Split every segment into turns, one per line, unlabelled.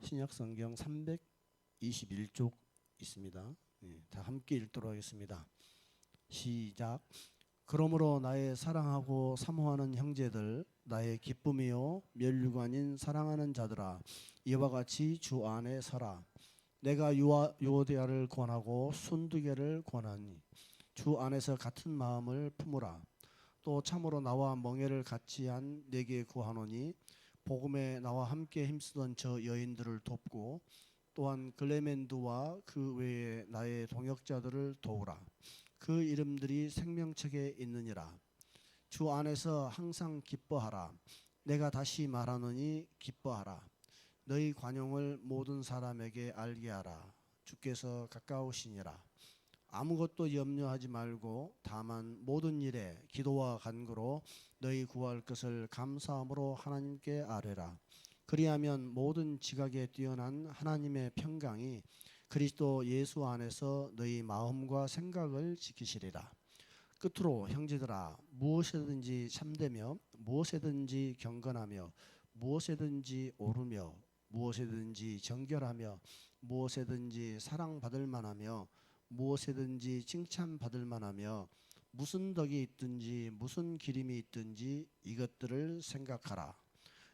신약 성경 321쪽 있습니다. 다 함께 읽도록 하겠습니다. 시작. 그러므로 나의 사랑하고 사모하는 형제들, 나의 기쁨이요 면류관인 사랑하는 자들아, 이와 같이 주 안에 서라. 내가 유오디아를 권하고 순두개를 권하니 주 안에서 같은 마음을 품으라. 또 참으로 나와 멍에를 같이 한 내게 구하노니 복음에 나와 함께 힘쓰던 저 여인들을 돕고 또한 글레멘드와 그 외에 나의 동역자들을 도우라. 그 이름들이 생명책에 있느니라. 주 안에서 항상 기뻐하라. 내가 다시 말하노니 기뻐하라. 너희 관용을 모든 사람에게 알게 하라. 주께서 가까우시니라. 아무것도 염려하지 말고 다만 모든 일에 기도와 간구로 너희 구할 것을 감사함으로 하나님께 아뢰라. 그리하면 모든 지각에 뛰어난 하나님의 평강이 그리스도 예수 안에서 너희 마음과 생각을 지키시리라. 끝으로 형제들아, 무엇이든지 참되며 무엇이든지 경건하며 무엇이든지 옳으며 무엇이든지 정결하며 무엇이든지 사랑받을 만하며 무엇이든지 칭찬받을 만하며 무슨 덕이 있든지 무슨 기림이 있든지 이것들을 생각하라.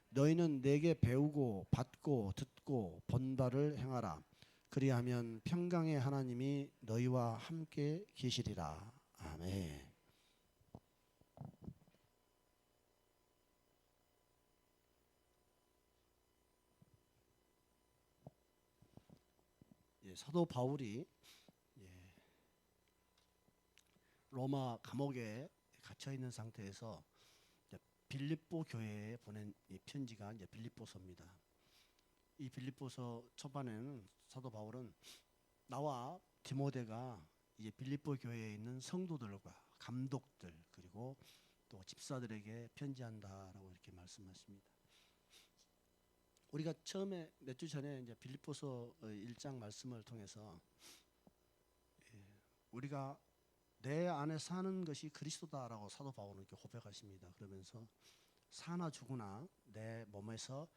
너희는 내게 배우고 받고 듣고 본 바를 행하라. 그리하면 평강의 하나님이 너희와 함께 계시리라. 아멘. 사도 바울이 로마 감옥에 갇혀 있는 상태에서 빌립보 교회에 보낸 이 편지가 이제 빌립보서입니다. 이 빌립보서 초반에는 사도 바울은 나와 디모데가 이제 빌립보 교회에 있는 성도들과 감독들 그리고 또 집사들에게 편지한다라고 이렇게 말씀하십니다. 우리가 처음에 몇 주 전에 이제 빌립보서 1장 말씀을 통해서 우리가 내 안에 사는 것이 그리스도다라고 사도 바울은 이렇게 고백하십니다. 그러면서 사나 죽으나 내 몸에서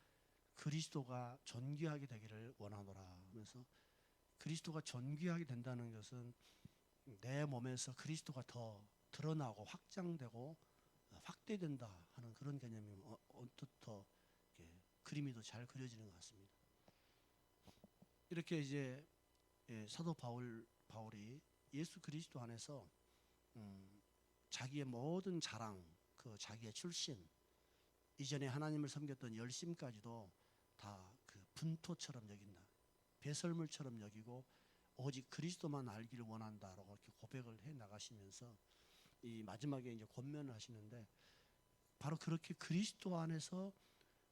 그리스도가 존귀하게 되기를 원하노라 하면서 그리스도가 존귀하게 된다는 것은 내 몸에서 그리스도가 더 드러나고 확장되고 확대된다 하는 그런 개념이 언뜻 더 그림이 더 잘 그려지는 것 같습니다. 이렇게 이제 사도 바울이 예수 그리스도 안에서 자기의 모든 자랑, 그 자기의 출신, 이전에 하나님을 섬겼던 열심까지도 다 그 분토처럼 여긴다. 배설물처럼 여기고 오직 그리스도만 알기를 원한다라고 이렇게 고백을 해 나가시면서 이 마지막에 이제 권면을 하시는데 바로 그렇게 그리스도 안에서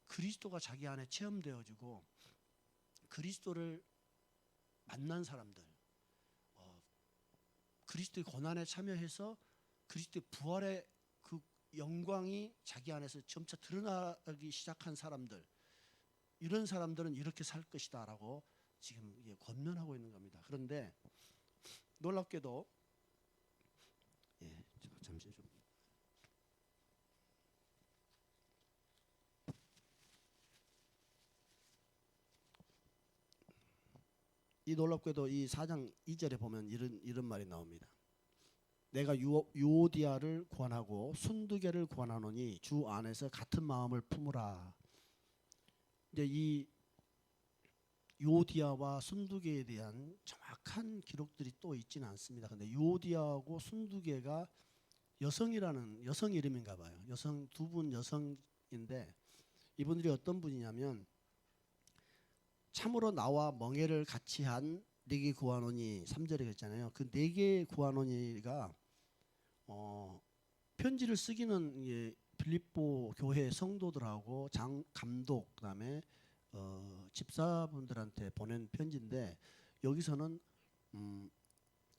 그리스도가 자기 안에 체험되어지고 그리스도를 만난 사람들, 그리스도의 고난에 참여해서 그리스도의 부활의 그 영광이 자기 안에서 점차 드러나기 시작한 사람들, 이런 사람들은 이렇게 살 것이다라고 지금 권면하고 있는 겁니다. 그런데 놀랍게도 잠시 좀 놀랍게도 이 4장 2절에 보면 이런 말이 나옵니다. 내가 유오디아를 권하고 순두개를 권하노니 주 안에서 같은 마음을 품으라. 이제 이 유오디아와 순두개에 대한 정확한 기록들이 또 있지는 않습니다. 근데 유오디아하고 순두개가 여성 이름인가 봐요. 여성 두 분 여성인데 이분들이 어떤 분이냐면 참으로 나와 멍에를 같이 한 네게 구하노니 3절에 그랬잖아요. 그 네게 구하노니가 편지를 쓰기는 빌립보 교회 성도들하고 감독 그다음에 집사분들한테 보낸 편지인데 여기서는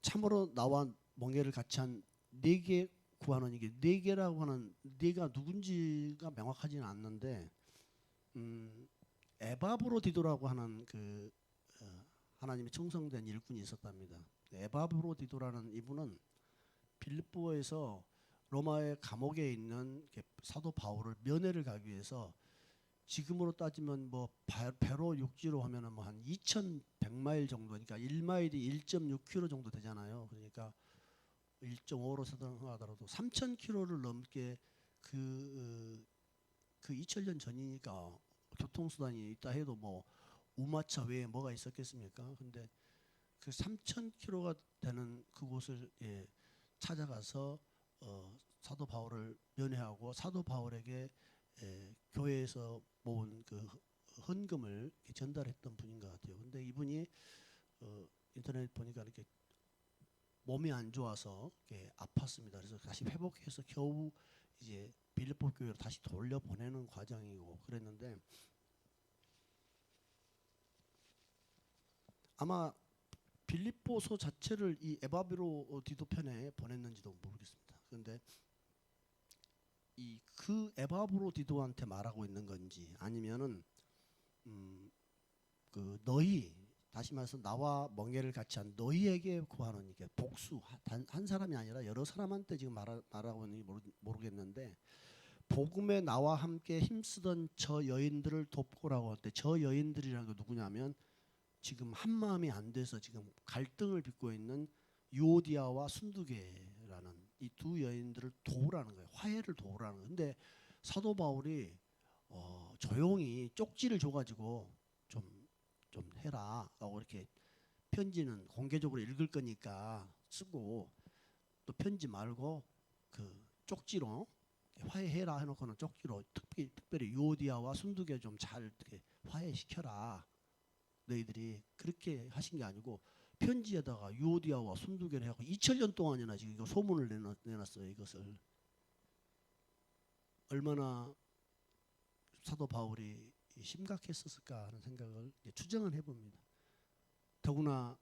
참으로 나와 멍에를 같이 한 네게 구하노니 이게 네게라고 하는 네가 누군지가 명확하지는 않는데 에바브로디도라고 하는 그 하나님의 청성된 일꾼이 있었답니다. 에바브로디도라는 이분은 빌립보에서 로마의 감옥에 있는 사도 바울을 면회를 가기 위해서 지금으로 따지면 뭐 배로 육지로 하면은 뭐 한 2,100마일 정도니까 1마일이 1.6km 정도 되잖아요. 그러니까 1.5로 생각하더라도 3,000km를 넘게 그 2000년 전이니까 교통수단이 있다 해도 뭐 우마차 외에 뭐가 있었겠습니까? 근데 그 3,000km가 되는 그곳을 찾아가서 사도 바울을 면회하고 사도 바울에게 교회에서 모은 그 헌금을 전달했던 분인 것 같아요. 근데 이분이 인터넷 보니까 이렇게 몸이 안 좋아서 아팠습니다. 그래서 다시 회복해서 겨우 이제 빌립보 교회로 다시 돌려보내는 과정이고 그랬는데 아마 빌립보서 자체를 이 에바브로 디도편에 보냈는지도 모르겠습니다. 그런데 이 그 에바브로 디도한테 말하고 있는 건지 아니면은 그 너희 다시 말해서 나와 멍에를 같이 한 너희에게 구하는 이게 복수 한 사람이 아니라 여러 사람한테 지금 말하고 있는지 모르겠는데 복음에 나와 함께 힘쓰던 저 여인들을 돕고라고 할 때 저 여인들이라는 게 누구냐면 지금 한 마음이 안 돼서 지금 갈등을 빚고 있는 유오디아와 순두계라는 이 두 여인들을 도우라는 거예요. 화해를 도우라는 거예요. 근데 사도 바울이 조용히 쪽지를 줘가지고 좀 해라라고 이렇게 편지는 공개적으로 읽을 거니까 쓰고 또 편지 말고 그 쪽지로 화해해라 해놓고는 쪽지로 특별히 유오디아와 순두계 좀 잘 화해시켜라. 너희들이 그렇게 하신 게 아니고 편지에다가 유오디아와 순두계를 하고 2000년 동안이나 지금 이거 소문을 내놨어요. 이것을 얼마나 사도 바울이 심각했었을까 하는 생각을 추정을 해봅니다. 더구나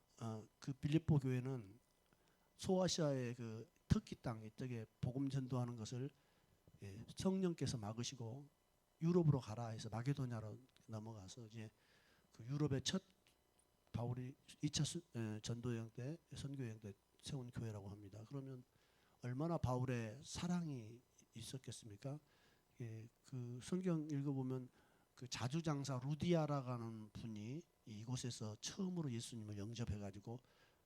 그 빌립보 교회는 소아시아의 그 터키 땅 이쪽에 복음 전도하는 것을 성령께서 막으시고 유럽으로 가라 해서 마게도냐로 넘어가서 이제 그 유럽의 첫 바울이 2차 전도 여행 때 선교 여행 때 세운 교회라고 합니다. 그러면 얼마나 바울의 사랑이 있었겠습니까? 그 성경 읽어보면 그 자주장사 루디아라고 하는 분이 이곳에서 처음으로 예수님을 영접해가지고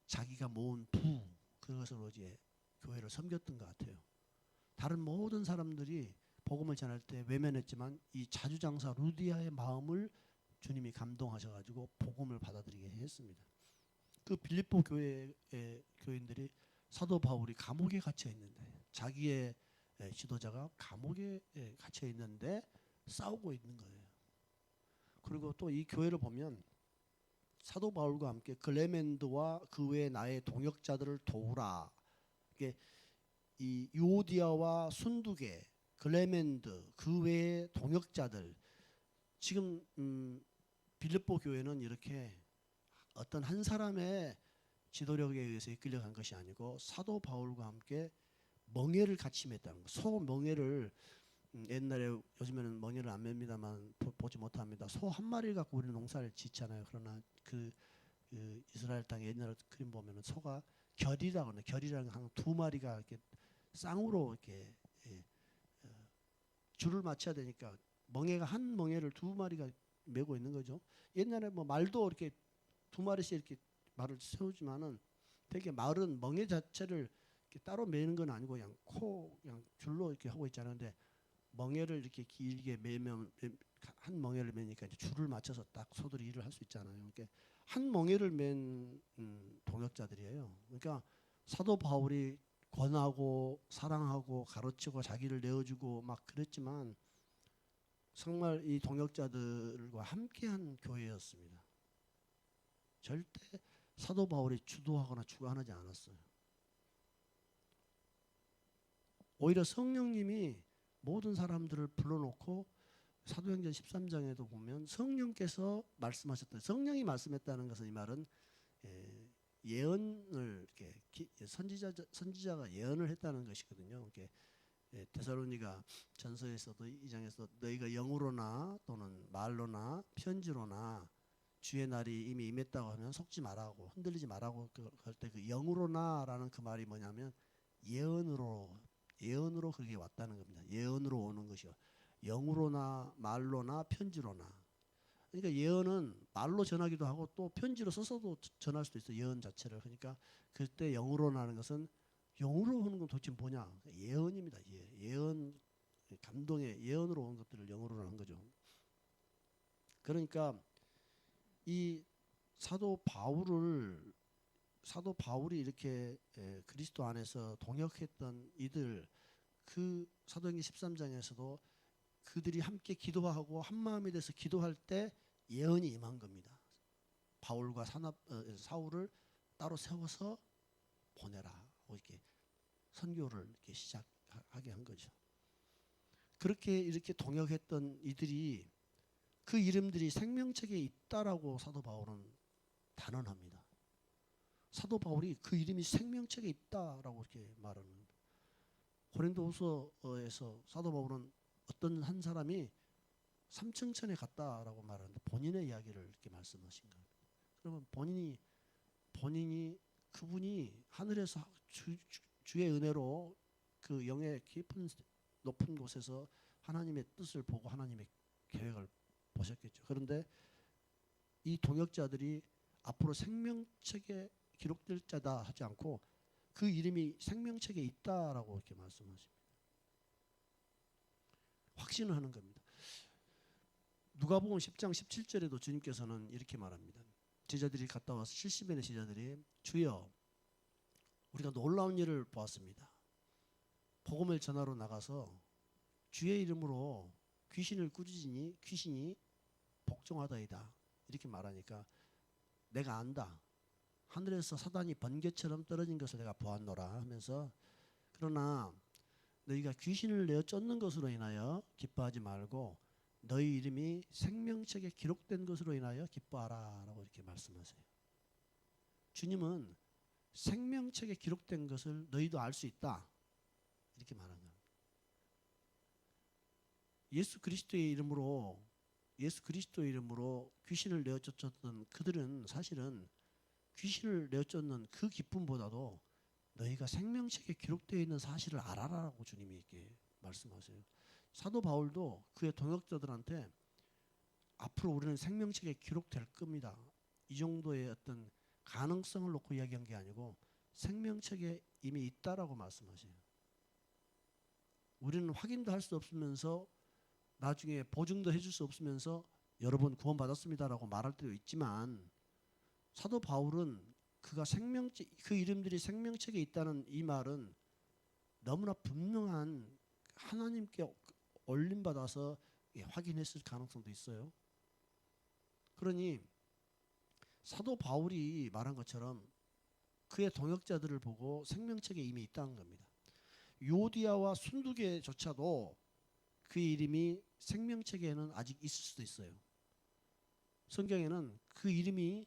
자기가 모은 부 그것으로 이제 교회를 섬겼던 것 같아요. 다른 모든 사람들이 복음을 전할 때 외면했지만 이 자주장사 루디아의 마음을 주님이 감동하셔가지고 복음을 받아들이게 했습니다. 그 빌립보 교회의 교인들이 사도 바울이 감옥에 갇혀 있는데 자기의 지도자가 감옥에 갇혀 있는데 싸우고 있는 거예요. 그리고 또 이 교회를 보면 사도 바울과 함께 클레멘드와 그 외에 나의 동역자들을 도우라. 이게 이 유오디아와 순두계, 클레멘드 그 외의 동역자들 지금 빌립보 교회는 이렇게 어떤 한 사람의 지도력에 의해서 이끌려간 것이 아니고 사도 바울과 함께 멍에를 같이 맸다는 거. 소 멍에를 옛날에 요즘에는 멍에를 안 맵니다만 보지 못합니다. 소 한 마리를 갖고 우리는 농사를 짓잖아요. 그러나 그 이스라엘 땅에 옛날 그림 보면은 소가 결이라고 하는 결이라는 한 두 마리가 이렇게 쌍으로 이렇게 줄을 맞춰야 되니까 멍에가 한 멍에를 두 마리가 메고 있는 거죠. 옛날에 뭐 말도 이렇게 두 마리씩 이렇게 말을 세우지만은 되게 말은 멍에 자체를 이렇게 따로 매는 건 아니고 그냥 줄로 이렇게 하고 있잖아요. 근데 멍에를 이렇게 길게 매면 한 멍에를 매니까 이제 줄을 맞춰서 딱 소들이 일을 할 수 있잖아요. 그러니까 한 멍에를 맨 동역자들이에요. 그러니까 사도 바울이 권하고 사랑하고 가르치고 자기를 내어주고 막 그랬지만 정말 이 동역자들과 함께한 교회였습니다. 절대 사도 바울이 주도하거나 주관하지 않았어요. 오히려 성령님이 모든 사람들을 불러놓고 사도행전 13장에도 보면 성령께서 말씀하셨다. 성령이 말씀했다는 것은 이 말은 예언을 이렇게 선지자가 예언을 했다는 것이거든요. 이렇게 데살로니가 전서에서도 2장에서 너희가 영으로나 또는 말로나 편지로나 주의 날이 이미 임했다고 하면 속지 말라고 흔들리지 말라고 할 때 그 영으로나라는 그 말이 뭐냐면 예언으로 그게 왔다는 겁니다. 예언으로 오는 것이요. 영으로나 말로나 편지로나. 그러니까 예언은 말로 전하기도 하고 또 편지로 써서도 전할 수도 있어요. 예언 자체를. 그러니까 그때 영으로나 하는 것은 영으로 하는 건 도대체 뭐냐? 예언입니다. 예언 감동의 예언으로 온 것들을 영어로 하는 거죠. 그러니까 이 사도 바울이 이렇게 그리스도 안에서 동역했던 이들 그 사도행전 13장에서도 그들이 함께 기도하고 한 마음이 돼서 기도할 때 예언이 임한 겁니다. 바울과 사울을 따로 세워서 보내라. 이렇게 선교를 이렇게 시작하게 한 거죠. 그렇게 이렇게 동역했던 이들이 그 이름들이 생명책에 있다라고 사도 바울은 단언합니다. 사도 바울이 그 이름이 생명책에 있다라고 이렇게 말하는 겁니다. 고린도후서에서 사도 바울은 어떤 한 사람이 삼층천에 갔다라고 말하는데 본인의 이야기를 이렇게 말씀하신 겁니다. 그러면 본인이 그분이 하늘에서 주의 은혜로 그 영의 깊은 높은 곳에서 하나님의 뜻을 보고 하나님의 계획을 보셨겠죠. 그런데 이 동역자들이 앞으로 생명책에 기록될 자다 하지 않고 그 이름이 생명책에 있다라고 이렇게 말씀하십니다. 확신을 하는 겁니다. 누가복음 10장 17절에도 주님께서는 이렇게 말합니다. 제자들이 갔다 와서 70인의 제자들이 주여 우리가 놀라운 일을 보았습니다. 복음을 전하러 나가서 주의 이름으로 귀신을 꾸짖으니 귀신이 복종하다이다. 이렇게 말하니까 내가 안다. 하늘에서 사단이 번개처럼 떨어진 것을 내가 보았노라 하면서 그러나 너희가 귀신을 내어 쫓는 것으로 인하여 기뻐하지 말고 너희 이름이 생명책에 기록된 것으로 인하여 기뻐하라 라고 이렇게 말씀하세요. 주님은 생명책에 기록된 것을 너희도 알 수 있다 이렇게 말하는 겁니다. 예수 그리스도의 이름으로 귀신을 내어 쫓았던 그들은 사실은 귀신을 내어 쫓는 그 기쁨보다도 너희가 생명책에 기록되어 있는 사실을 알아라라고 주님이 이렇게 말씀하세요. 사도 바울도 그의 동역자들한테 앞으로 우리는 생명책에 기록될 겁니다. 이 정도의 어떤 가능성을 놓고 이야기한 게 아니고 생명책에 이미 있다라고 말씀하세요. 우리는 확인도 할 수 없으면서 나중에 보증도 해줄 수 없으면서 여러분 구원받았습니다라고 말할 때도 있지만 사도 바울은 그 이름들이 생명책에 있다는 이 말은 너무나 분명한 하나님께 올림받아서 확인했을 가능성도 있어요. 그러니 사도 바울이 말한 것처럼 그의 동역자들을 보고 생명책에 이미 있다는 겁니다. 요디아와 순두계조차도 그의 이름이 생명책에는 아직 있을 수도 있어요. 성경에는 그 이름이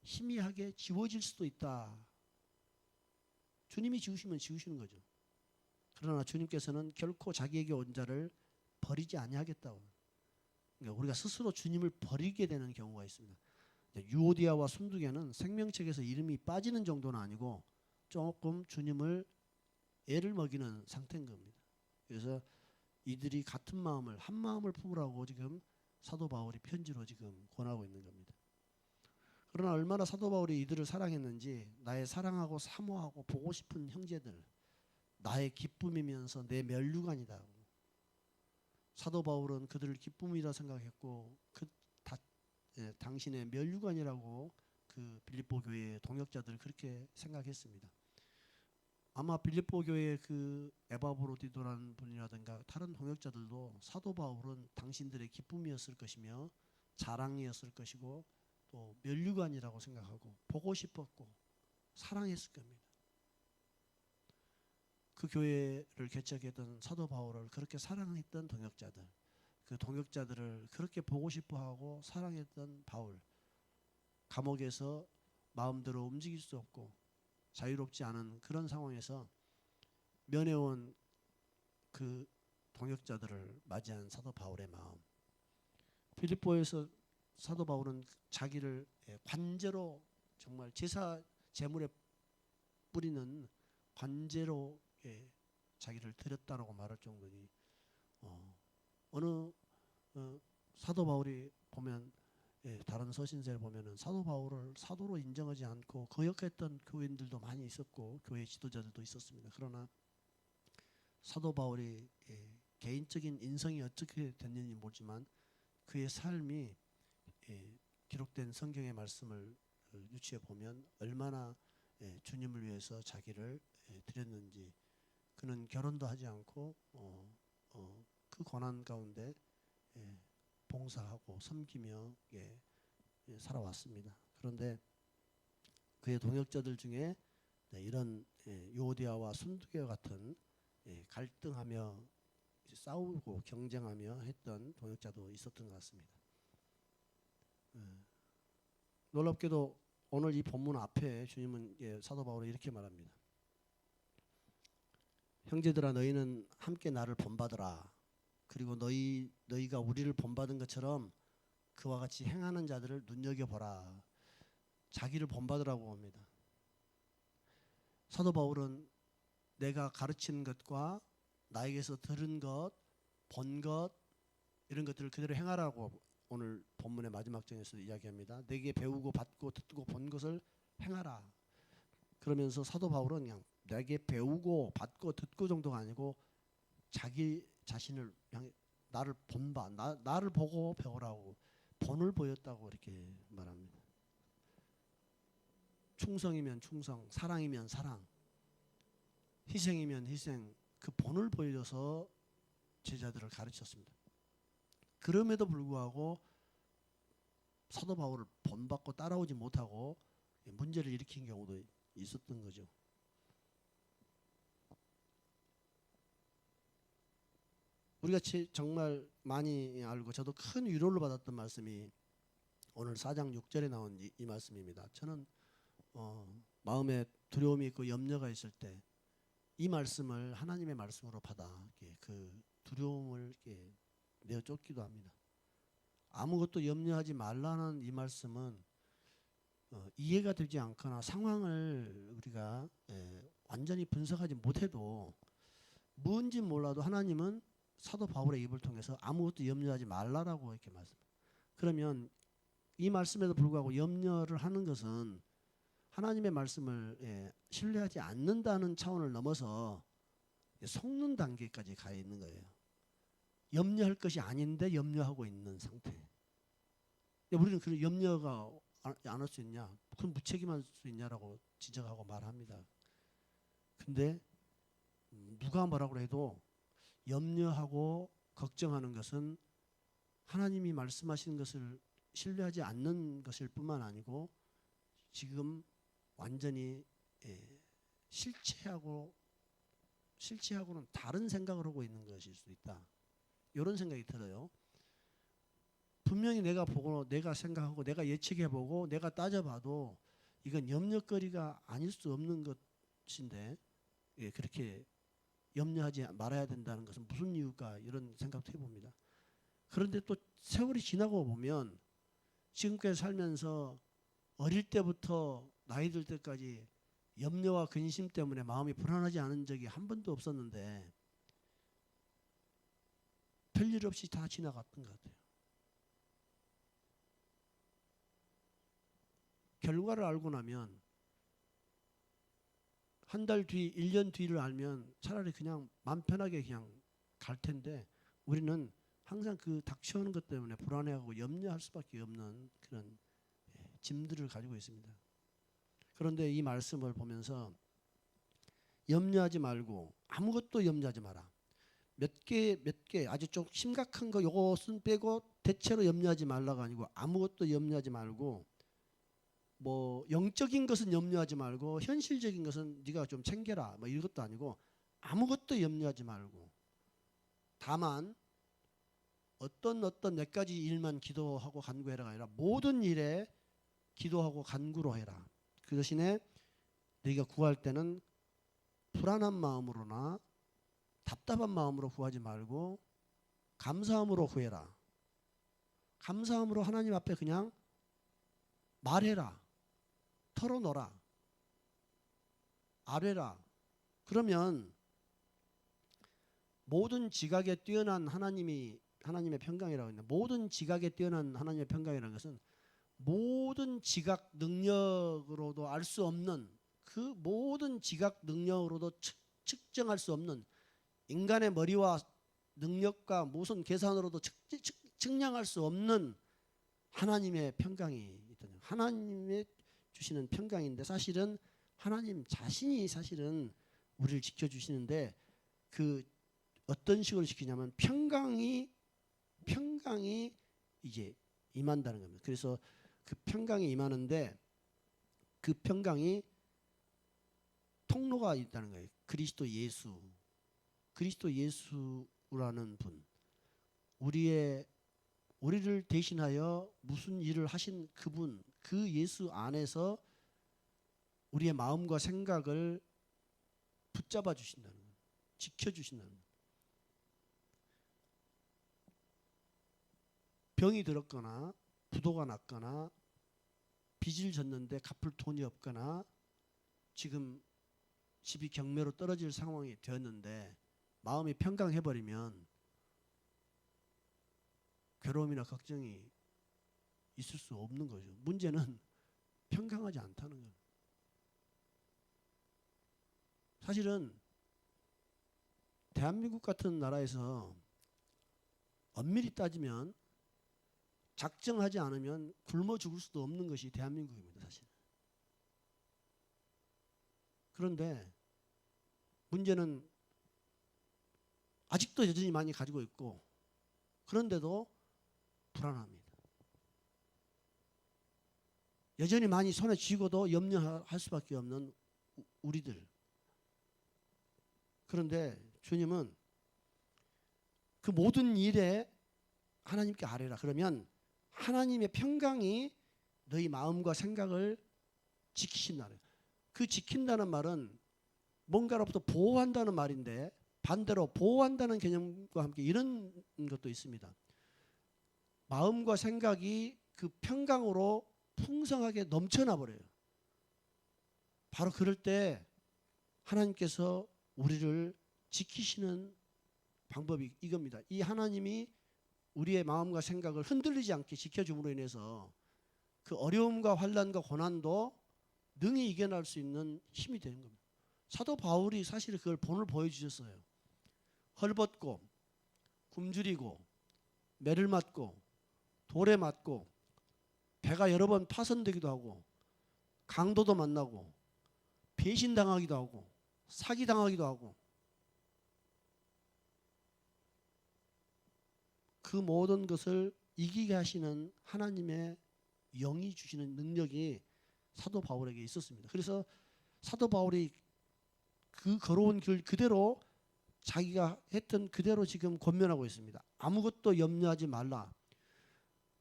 희미하게 지워질 수도 있다. 주님이 지우시면 지우시는 거죠. 그러나 주님께서는 결코 자기에게 온 자를 버리지 아니하겠다고. 그러니까 우리가 스스로 주님을 버리게 되는 경우가 있습니다. 유오디아와 순두계는 생명책에서 이름이 빠지는 정도는 아니고 조금 주님을 애를 먹이는 상태인 겁니다. 그래서 이들이 같은 마음을 한 마음을 품으라고 지금 사도 바울이 편지로 지금 권하고 있는 겁니다. 그러나 얼마나 사도 바울이 이들을 사랑했는지 나의 사랑하고 사모하고 보고 싶은 형제들 나의 기쁨이면서 내 면류관이다. 사도 바울은 그들을 기쁨이라 생각했고 당신의 면류관이라고 그 빌립보 교회의 동역자들 그렇게 생각했습니다. 아마 빌립보 교회의 그 에바브로디도라는 분이라든가 다른 동역자들도 사도 바울은 당신들의 기쁨이었을 것이며 자랑이었을 것이고 또 면류관이라고 생각하고 보고 싶었고 사랑했을 겁니다. 그 교회를 개척했던 사도 바울을 그렇게 사랑했던 동역자들, 그 동역자들을 그렇게 보고 싶어하고 사랑했던 바울, 감옥에서 마음대로 움직일 수 없고 자유롭지 않은 그런 상황에서 면회온 그 동역자들을 맞이한 사도 바울의 마음. 빌립보에서 사도 바울은 자기를 관제로 정말 제사 제물에 뿌리는 관제로 자기를 드렸다라고 말할 정도니 어느 사도 바울이 보면 다른 서신서를 보면은 사도 바울을 사도로 인정하지 않고 거역했던 교인들도 많이 있었고 교회 지도자들도 있었습니다. 그러나 사도 바울이 개인적인 인성이 어떻게 됐는지 모르지만 그의 삶이 기록된 성경의 말씀을 유추해 보면 얼마나 주님을 위해서 자기를 드렸는지, 그는 결혼도 하지 않고 그 고난 가운데 봉사하고 섬기며 살아왔습니다. 그런데 그의 동역자들 중에 이런 요오디아와 순두계와 같은 갈등하며 싸우고 경쟁하며 했던 동역자도 있었던 것 같습니다. 놀랍게도 오늘 이 본문 앞에 주님은 사도 바울이 이렇게 말합니다. 형제들아, 너희는 함께 나를 본받으라. 그리고 너희가 우리를 본받은 것처럼 그와 같이 행하는 자들을 눈여겨보라. 자기를 본받으라고 합니다. 사도 바울은 내가 가르치는 것과 나에게서 들은 것, 본 것, 이런 것들을 그대로 행하라고 오늘 본문의 마지막 장에서 이야기합니다. 내게 배우고 받고 듣고 본 것을 행하라. 그러면서 사도 바울은 그냥 내게 배우고 받고 듣고 정도가 아니고 자기 자신을 향해 나를 본바, 나를 보고 배우라고 본을 보였다고 이렇게 말합니다. 충성이면 충성, 사랑이면 사랑, 희생이면 희생, 그 본을 보여줘서 제자들을 가르쳤습니다. 그럼에도 불구하고 사도 바울을 본받고 따라오지 못하고 문제를 일으킨 경우도 있었던 거죠. 우리가 정말 많이 알고 저도 큰 위로를 받았던 말씀이 오늘 4장 6절에 나온 이 말씀입니다. 저는 마음에 두려움이 있고 염려가 있을 때 이 말씀을 하나님의 말씀으로 받아 그 두려움을 내어 쫓기도 합니다. 아무것도 염려하지 말라는 이 말씀은 이해가 되지 않거나 상황을 우리가 완전히 분석하지 못해도 뭔지 몰라도 하나님은 사도 바울의 입을 통해서 아무것도 염려하지 말라라고 이렇게 말씀합니다. 그러면 이 말씀에도 불구하고 염려를 하는 것은 하나님의 말씀을 신뢰하지 않는다는 차원을 넘어서 속는 단계까지 가 있는 거예요. 염려할 것이 아닌데 염려하고 있는 상태. 우리는 그 염려가 안 할 수 있냐? 그럼 무책임할 수 있냐라고 지적하고 말합니다. 근데 누가 뭐라고 해도 염려하고 걱정하는 것은 하나님이 말씀하시는 것을 신뢰하지 않는 것일 뿐만 아니고 지금 완전히 실체하고는 다른 생각을 하고 있는 것일 수 있다. 이런 생각이 들어요. 분명히 내가 보고 내가 생각하고 내가 예측해보고 내가 따져봐도 이건 염려거리가 아닐 수 없는 것인데 그렇게 염려하지 말아야 된다는 것은 무슨 이유일까 이런 생각도 해봅니다. 그런데 또 세월이 지나고 보면 지금까지 살면서 어릴 때부터 나이 들 때까지 염려와 근심 때문에 마음이 불안하지 않은 적이 한 번도 없었는데 별일 없이 다 지나갔던 것 같아요. 결과를 알고 나면 한 달 뒤, 1년 뒤를 알면 차라리 그냥 마음 편하게 그냥 갈 텐데 우리는 항상 그 닥쳐오는 것 때문에 불안해하고 염려할 수밖에 없는 그런 짐들을 가지고 있습니다. 그런데 이 말씀을 보면서 염려하지 말고 아무것도 염려하지 마라. 몇 개 아주 좀 심각한 거 요것은 빼고 대체로 염려하지 말라가 아니고 아무것도 염려하지 말고 뭐 영적인 것은 염려하지 말고 현실적인 것은 네가 좀 챙겨라 뭐 이것도 아니고 아무것도 염려하지 말고 다만 어떤 몇 가지 일만 기도하고 간구해라가 아니라 모든 일에 기도하고 간구로 해라. 그 대신에 네가 구할 때는 불안한 마음으로나 답답한 마음으로 구하지 말고 감사함으로 구해라. 감사함으로 하나님 앞에 그냥 말해라. 털어놓아라. 아뢰라. 그러면 모든 지각에 뛰어난 하나님이 하나님의 평강이라고 했는데, 모든 지각에 뛰어난 하나님의 평강이라는 것은 모든 지각 능력으로도 알 수 없는, 그 모든 지각 능력으로도 측정할 수 없는, 인간의 머리와 능력과 무슨 계산으로도 측량할 수 없는 하나님의 평강이 있거든요. 하나님의 주시는 평강인데, 사실은 하나님 자신이 사실은 우리를 지켜주시는데, 그 어떤 식으로 지키냐면 평강이 이제 임한다는 겁니다. 그래서 그 평강이 임하는데, 그 평강이 통로가 있다는 거예요. 그리스도 예수라는 분, 우리를 대신하여 무슨 일을 하신 그분, 그 예수 안에서 우리의 마음과 생각을 붙잡아 주신다는 거예요. 지켜주신다는 거예요. 병이 들었거나 부도가 났거나 빚을 졌는데 갚을 돈이 없거나 지금 집이 경매로 떨어질 상황이 되었는데 마음이 평강해버리면 괴로움이나 걱정이 있을 수 없는 거죠. 문제는 평강하지 않다는 거예요. 사실은 대한민국 같은 나라에서 엄밀히 따지면 작정하지 않으면 굶어 죽을 수도 없는 것이 대한민국입니다, 사실. 그런데 문제는 아직도 여전히 많이 가지고 있고, 그런데도 불안합니다. 여전히 많이 손에 쥐고도 염려할 수밖에 없는 우리들. 그런데 주님은 그 모든 일에 하나님께 아뢰라. 그러면 하나님의 평강이 너희 마음과 생각을 지키신다는, 그 지킨다는 말은 뭔가로부터 보호한다는 말인데, 반대로 보호한다는 개념과 함께 이런 것도 있습니다. 마음과 생각이 그 평강으로 풍성하게 넘쳐나 버려요. 바로 그럴 때 하나님께서 우리를 지키시는 방법이 이겁니다. 이 하나님이 우리의 마음과 생각을 흔들리지 않게 지켜줌으로 인해서 그 어려움과 환난과 고난도 능히 이겨낼 수 있는 힘이 되는 겁니다. 사도 바울이 사실 그걸 본을 보여주셨어요. 헐벗고 굶주리고 매를 맞고 돌에 맞고 배가 여러 번 파손되기도 하고 강도도 만나고 배신당하기도 하고 사기당하기도 하고, 그 모든 것을 이기게 하시는 하나님의 영이 주시는 능력이 사도 바울에게 있었습니다. 그래서 사도 바울이 그 걸어온 길 그대로 자기가 했던 그대로 지금 권면하고 있습니다. 아무것도 염려하지 말라.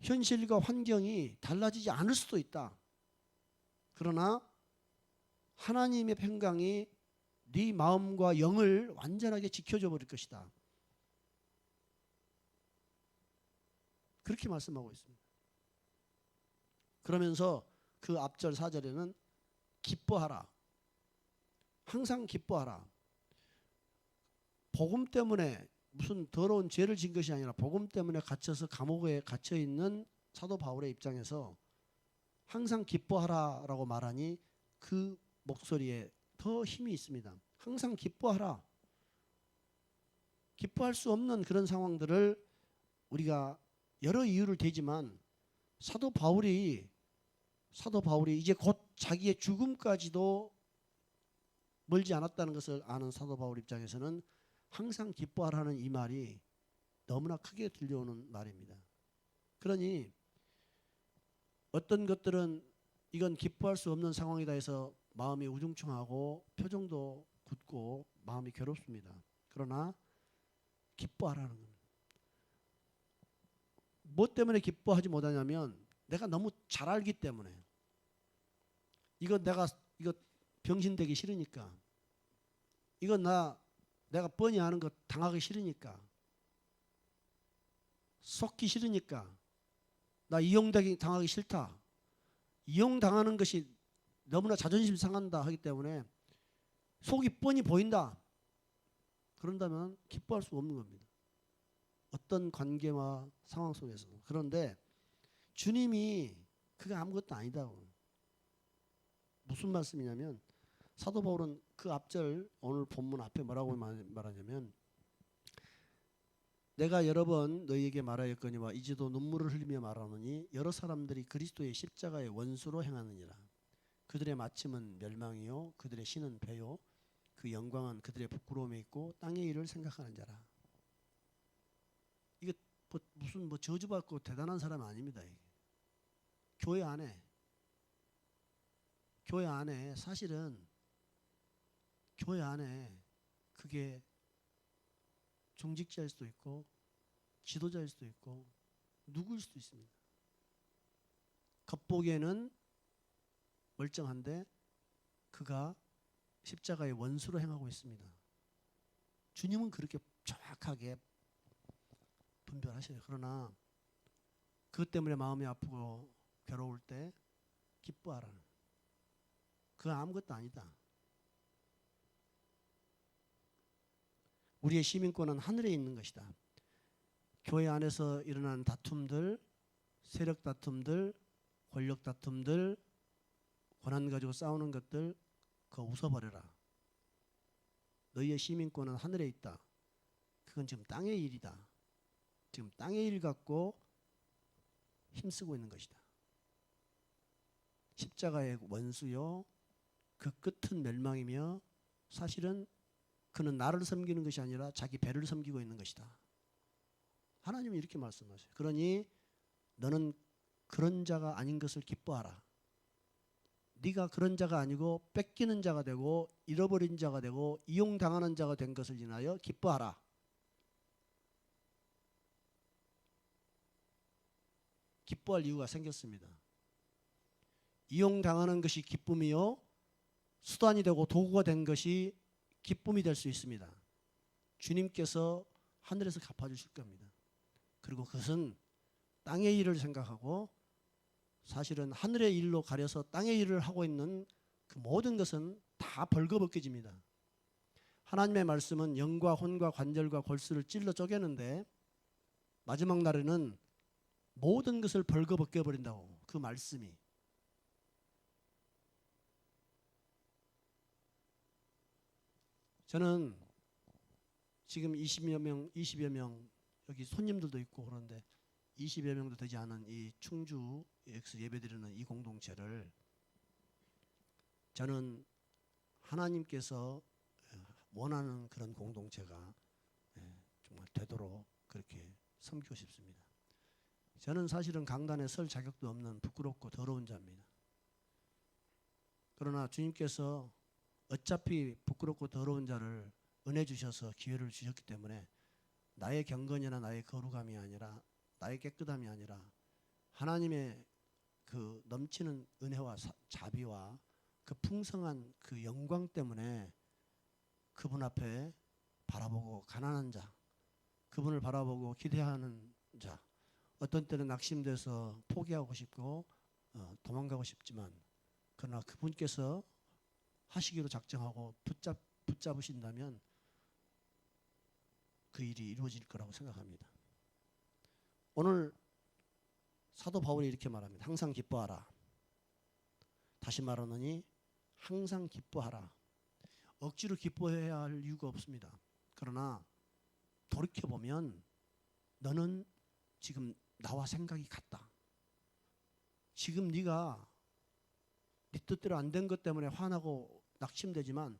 현실과 환경이 달라지지 않을 수도 있다. 그러나 하나님의 평강이 네 마음과 영을 완전하게 지켜줘 버릴 것이다. 그렇게 말씀하고 있습니다. 그러면서 그 앞절 4절에는 기뻐하라. 항상 기뻐하라. 복음 때문에 무슨 더러운 죄를 진 것이 아니라 복음 때문에 갇혀서 감옥에 갇혀 있는 사도 바울의 입장에서 항상 기뻐하라라고 말하니 그 목소리에 더 힘이 있습니다. 항상 기뻐하라. 기뻐할 수 없는 그런 상황들을 우리가 여러 이유를 대지만 사도 바울이 이제 곧 자기의 죽음까지도 멀지 않았다는 것을 아는 사도 바울 입장에서는 항상 기뻐하라는 이 말이 너무나 크게 들려오는 말입니다. 그러니 어떤 것들은 이건 기뻐할 수 없는 상황이다 해서 마음이 우중충하고 표정도 굳고 마음이 괴롭습니다. 그러나 기뻐하라는 겁니다. 뭐 때문에 기뻐하지 못하냐면 내가 너무 잘 알기 때문에. 이거 병신되기 싫으니까. 이건 내가 뻔히 아는 거 당하기 싫으니까. 속기 싫으니까. 나 이용당하기 싫다. 이용당하는 것이 너무나 자존심 상한다 하기 때문에 속이 뻔히 보인다. 그런다면 기뻐할 수 없는 겁니다. 어떤 관계와 상황 속에서도. 그런데 주님이 그게 아무것도 아니다고. 무슨 말씀이냐면 사도 바울은 그 앞절 오늘 본문 앞에 뭐라고 말하냐면 내가 여러 번 너희에게 말하였거니와 이제도 눈물을 흘리며 말하노니 여러 사람들이 그리스도의 십자가의 원수로 행하느니라. 그들의 마침은 멸망이요 그들의 신은 배요 그 영광은 그들의 부끄러움에 있고 땅의 일을 생각하는 자라. 이게 무슨 저주받고 대단한 사람 아닙니다. 이게. 교회 안에 사실은 교회 안에 그게 종직자일 수도 있고 지도자일 수도 있고 누구일 수도 있습니다. 겉보기에는 멀쩡한데 그가 십자가의 원수로 행하고 있습니다. 주님은 그렇게 정확하게 분별하셔요. 그러나 그것 때문에 마음이 아프고 괴로울 때 기뻐하라. 그거 아무것도 아니다. 우리의 시민권은 하늘에 있는 것이다. 교회 안에서 일어나는 다툼들, 세력 다툼들, 권력 다툼들, 권한 가지고 싸우는 것들 그거 웃어버려라. 너희의 시민권은 하늘에 있다. 그건 지금 땅의 일이다. 지금 땅의 일 갖고 힘쓰고 있는 것이다. 십자가의 원수요 그 끝은 멸망이며 사실은 그는 나를 섬기는 것이 아니라 자기 배를 섬기고 있는 것이다. 하나님이 이렇게 말씀하세요. 그러니 너는 그런 자가 아닌 것을 기뻐하라. 네가 그런 자가 아니고 뺏기는 자가 되고 잃어버린 자가 되고 이용당하는 자가 된 것을 인하여 기뻐하라. 기뻐할 이유가 생겼습니다. 이용당하는 것이 기쁨이요 수단이 되고 도구가 된 것이 기쁨이 될 수 있습니다. 주님께서 하늘에서 갚아주실 겁니다. 그리고 그것은 땅의 일을 생각하고 사실은 하늘의 일로 가려서 땅의 일을 하고 있는 그 모든 것은 다 벌거벗겨집니다. 하나님의 말씀은 영과 혼과 관절과 골수를 찔러 쪼개는데 마지막 날에는 모든 것을 벌거벗겨 버린다고. 그 말씀이. 저는 지금 20여 명 여기 손님들도 있고 그런데 20여 명도 되지 않은 이 충주에서 예배드리는 이 공동체를 저는 하나님께서 원하는 그런 공동체가 정말 되도록 그렇게 섬기고 싶습니다. 저는 사실은 강단에 설 자격도 없는 부끄럽고 더러운 자입니다. 그러나 주님께서 어차피 부끄럽고 더러운 자를 은혜 주셔서 기회를 주셨기 때문에 나의 경건이나 나의 거룩함이 아니라 나의 깨끗함이 아니라 하나님의 그 넘치는 은혜와 자비와 그 풍성한 그 영광 때문에 그분 앞에 바라보고 가난한 자, 그분을 바라보고 기대하는 자, 어떤 때는 낙심돼서 포기하고 싶고 도망가고 싶지만 그러나 그분께서 하시기로 작정하고 붙잡으신다면 그 일이 이루어질 거라고 생각합니다. 오늘 사도 바울이 이렇게 말합니다. 항상 기뻐하라. 다시 말하노니 항상 기뻐하라. 억지로 기뻐해야 할 이유가 없습니다. 그러나 돌이켜보면 너는 지금 나와 생각이 같다. 지금 네가 네 뜻대로 안 된 것 때문에 화나고 낙심되지만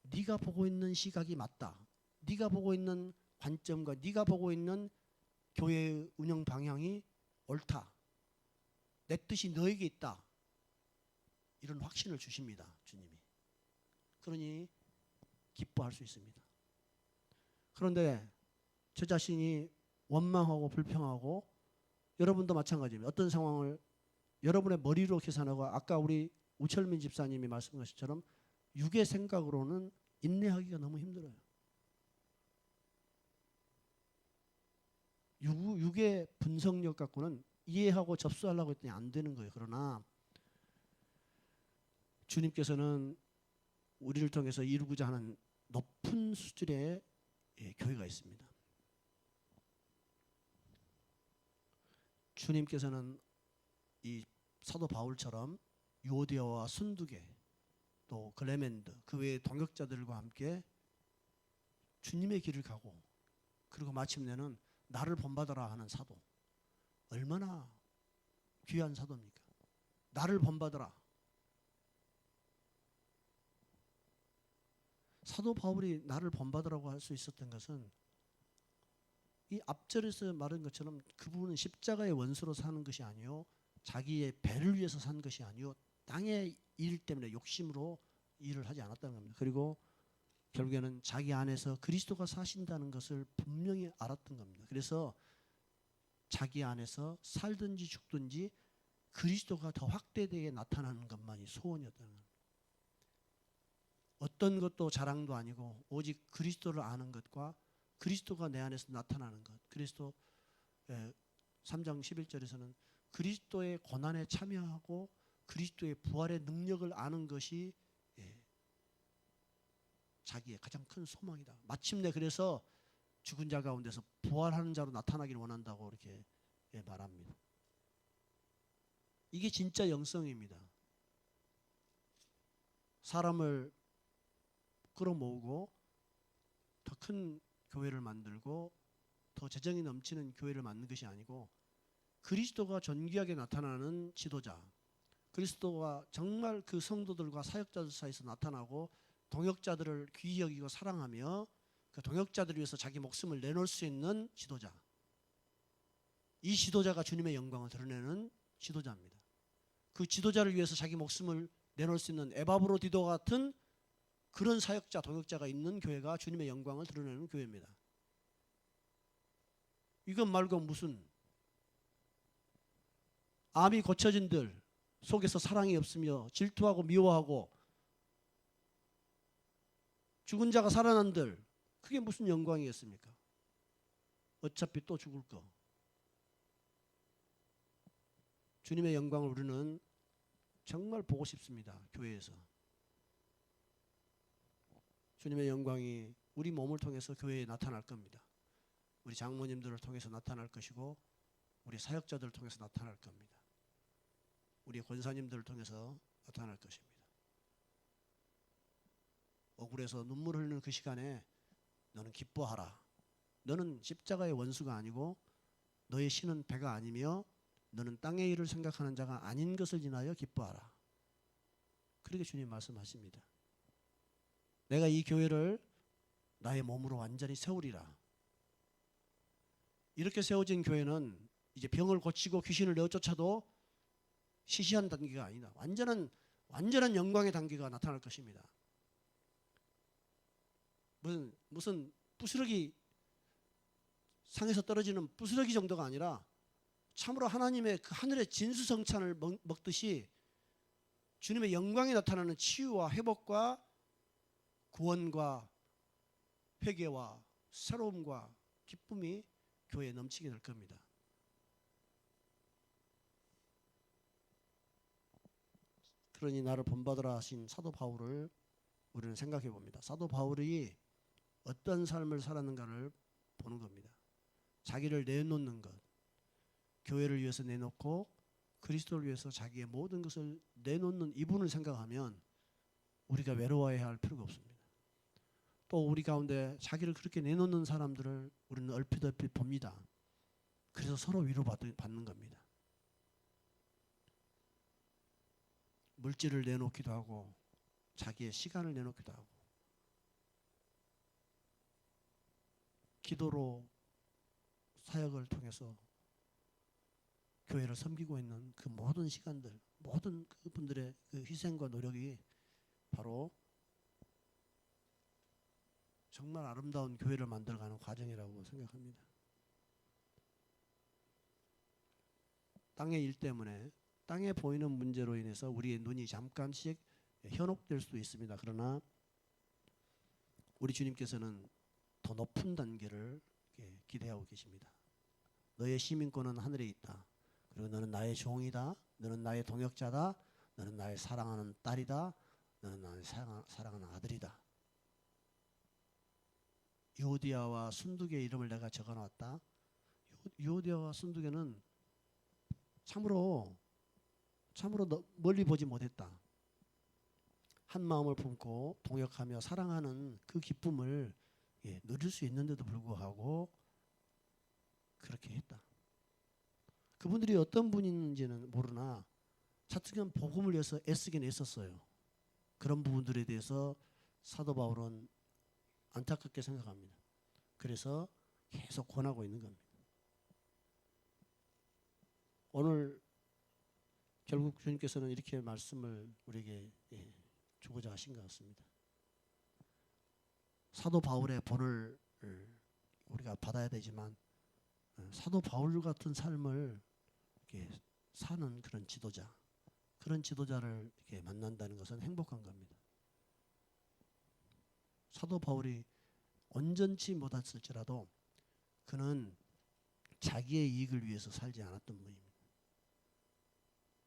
네가 보고 있는 시각이 맞다. 네가 보고 있는 관점과 네가 보고 있는 교회의 운영 방향이 옳다. 내 뜻이 너에게 있다. 이런 확신을 주십니다. 주님이. 그러니 기뻐할 수 있습니다. 그런데 저 자신이 원망하고 불평하고 여러분도 마찬가지입니다. 어떤 상황을 여러분의 머리로 계산하고 아까 우리 우철민 집사님이 말씀하신 것처럼 육의 생각으로는 인내하기가 너무 힘들어요. 육의 분석력 갖고는 이해하고 접수하려고 했더니 안 되는 거예요. 그러나 주님께서는 우리를 통해서 이루고자 하는 높은 수준의 교회가 있습니다. 주님께서는 이 사도 바울처럼 유오디아와 순두계 또 글레멘드 그 외의 동역자들과 함께 주님의 길을 가고 그리고 마침내는 나를 본받아라 하는 사도, 얼마나 귀한 사도입니까? 나를 본받아라. 사도 바울이 나를 본받으라고 할 수 있었던 것은 이 앞절에서 말한 것처럼 그분은 십자가의 원수로 사는 것이 아니요 자기의 배를 위해서 산 것이 아니요 땅의 일 때문에 욕심으로 일을 하지 않았다는 겁니다. 그리고 결국에는 자기 안에서 그리스도가 사신다는 것을 분명히 알았던 겁니다. 그래서 자기 안에서 살든지 죽든지 그리스도가 더 확대되게 나타나는 것만이 소원이었다는 겁니다. 어떤 것도 자랑도 아니고 오직 그리스도를 아는 것과 그리스도가 내 안에서 나타나는 것. 그리스도 3장 11절에서는 그리스도의 고난에 참여하고 그리스도의 부활의 능력을 아는 것이 자기의 가장 큰 소망이다. 마침내 그래서 죽은 자 가운데서 부활하는 자로 나타나기를 원한다고 이렇게 말합니다. 이게 진짜 영성입니다. 사람을 끌어모으고 더 큰 교회를 만들고 더 재정이 넘치는 교회를 만든 것이 아니고 그리스도가 존귀하게 나타나는 지도자, 그리스도가 정말 그 성도들과 사역자들 사이에서 나타나고 동역자들을 귀히 여기고 사랑하며 그 동역자들을 위해서 자기 목숨을 내놓을 수 있는 지도자, 이 지도자가 주님의 영광을 드러내는 지도자입니다. 그 지도자를 위해서 자기 목숨을 내놓을 수 있는 에바브로디도 같은 그런 사역자, 동역자가 있는 교회가 주님의 영광을 드러내는 교회입니다. 이것 말고 무슨 암이 고쳐진들 속에서 사랑이 없으며 질투하고 미워하고 죽은 자가 살아난들 그게 무슨 영광이겠습니까? 어차피 또 죽을 거. 주님의 영광을 우리는 정말 보고 싶습니다. 교회에서. 주님의 영광이 우리 몸을 통해서 교회에 나타날 겁니다. 우리 장모님들을 통해서 나타날 것이고 우리 사역자들을 통해서 나타날 겁니다. 우리 권사님들을 통해서 나타날 것입니다. 억울해서 눈물 흘리는 그 시간에 너는 기뻐하라. 너는 십자가의 원수가 아니고 너의 신은 배가 아니며 너는 땅의 일을 생각하는 자가 아닌 것을 인하여 기뻐하라. 그렇게 주님 말씀하십니다. 내가 이 교회를 나의 몸으로 완전히 세우리라. 이렇게 세워진 교회는 이제 병을 고치고 귀신을 내쫓아도 시시한 단계가 아니다. 완전한 영광의 단계가 나타날 것입니다. 무슨 부스러기 상에서 떨어지는 부스러기 정도가 아니라 참으로 하나님의 그 하늘의 진수성찬을 먹듯이 주님의 영광이 나타나는 치유와 회복과 구원과 회개와 새로움과 기쁨이 교회에 넘치게 될 겁니다. 그러니 나를 본받으라 하신 사도 바울을 우리는 생각해 봅니다. 사도 바울이 어떤 삶을 살았는가를 보는 겁니다. 자기를 내놓는 것, 교회를 위해서 내놓고 그리스도를 위해서 자기의 모든 것을 내놓는 이분을 생각하면 우리가 외로워해야 할 필요가 없습니다. 또 우리 가운데 자기를 그렇게 내놓는 사람들을 우리는 얼핏 봅니다. 그래서 서로 위로받는 겁니다. 물질을 내놓기도 하고 자기의 시간을 내놓기도 하고 기도로 사역을 통해서 교회를 섬기고 있는 그 모든 시간들, 모든 그분들의 그 희생과 노력이 바로 정말 아름다운 교회를 만들어가는 과정이라고 생각합니다. 땅의 일 때문에 땅에 보이는 문제로 인해서 우리의 눈이 잠깐씩 현혹될 수도 있습니다. 그러나 우리 주님께서는 더 높은 단계를 기대하고 계십니다. 너의 시민권은 하늘에 있다. 그리고 너는 나의 종이다. 너는 나의 동역자다. 너는 나의 사랑하는 딸이다. 너는 나의 사랑하는 아들이다. 유오디아와 순두계의 이름을 내가 적어놨다. 유오디아와 순두계는 참으로 멀리 보지 못했다. 한 마음을 품고 동역하며 사랑하는 그 기쁨을 누릴 수 있는데도 불구하고 그렇게 했다. 그분들이 어떤 분인지는 모르나 차츰 복음을 위해서 애쓰긴 애썼어요. 그런 부분들에 대해서 사도 바울은 안타깝게 생각합니다. 그래서 계속 권하고 있는 겁니다. 오늘 결국 주님께서는 이렇게 말씀을 우리에게 주고자 하신 것 같습니다. 사도 바울의 본을 우리가 받아야 되지만 사도 바울 같은 삶을 이렇게 사는 그런 지도자를 이렇게 만난다는 것은 행복한 겁니다. 사도 바울이 온전치 못했을지라도 그는 자기의 이익을 위해서 살지 않았던 분입니다.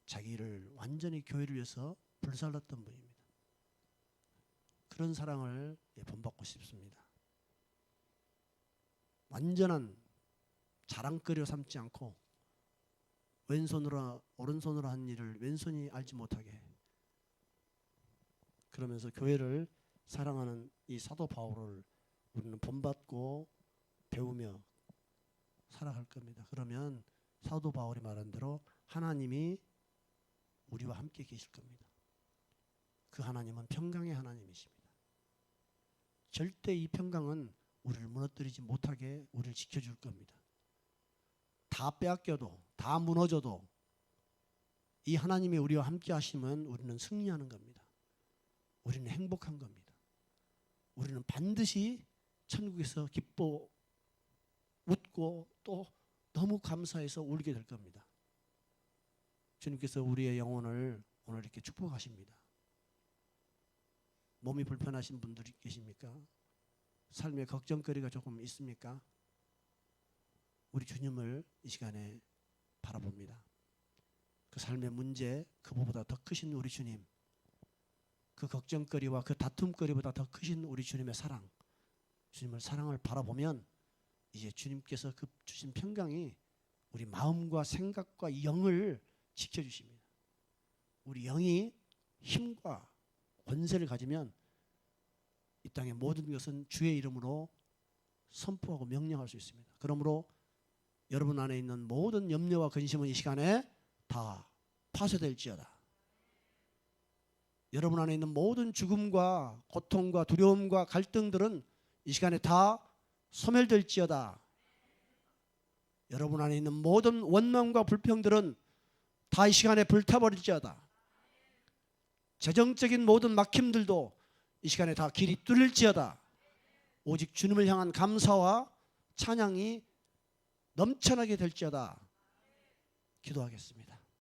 자기를 완전히 교회를 위해서 불살랐던 분입니다. 그런 사랑을 본받고 싶습니다. 완전한 자랑거리로 삼지 않고 왼손으로 오른손으로 한 일을 왼손이 알지 못하게, 그러면서 교회를 사랑하는 이 사도 바울을 우리는 본받고 배우며 살아갈 겁니다. 그러면 사도 바울이 말한 대로 하나님이 우리와 함께 계실 겁니다. 그 하나님은 평강의 하나님이십니다. 절대 이 평강은 우리를 무너뜨리지 못하게 우리를 지켜줄 겁니다. 다 빼앗겨도 다 무너져도 이 하나님이 우리와 함께 하시면 우리는 승리하는 겁니다. 우리는 행복한 겁니다. 우리는 반드시 천국에서 기뻐 웃고 또 너무 감사해서 울게 될 겁니다. 주님께서 우리의 영혼을 오늘 이렇게 축복하십니다. 몸이 불편하신 분들이 계십니까? 삶에 걱정거리가 조금 있습니까? 우리 주님을 이 시간에 바라봅니다. 그 삶의 문제, 그보다 더 크신 우리 주님, 그 걱정거리와 그 다툼거리보다 더 크신 우리 주님의 사랑, 주님의 사랑을 바라보면 이제 주님께서 그 주신 평강이 우리 마음과 생각과 영을 지켜주십니다. 우리 영이 힘과 권세를 가지면 이 땅의 모든 것은 주의 이름으로 선포하고 명령할 수 있습니다. 그러므로 여러분 안에 있는 모든 염려와 근심은 이 시간에 다 파쇄될지어다. 여러분 안에 있는 모든 죽음과 고통과 두려움과 갈등들은 이 시간에 다 소멸될지어다. 여러분 안에 있는 모든 원망과 불평들은 다 이 시간에 불타버릴지어다. 재정적인 모든 막힘들도 이 시간에 다 길이 뚫릴지어다. 오직 주님을 향한 감사와 찬양이 넘쳐나게 될지어다. 기도하겠습니다.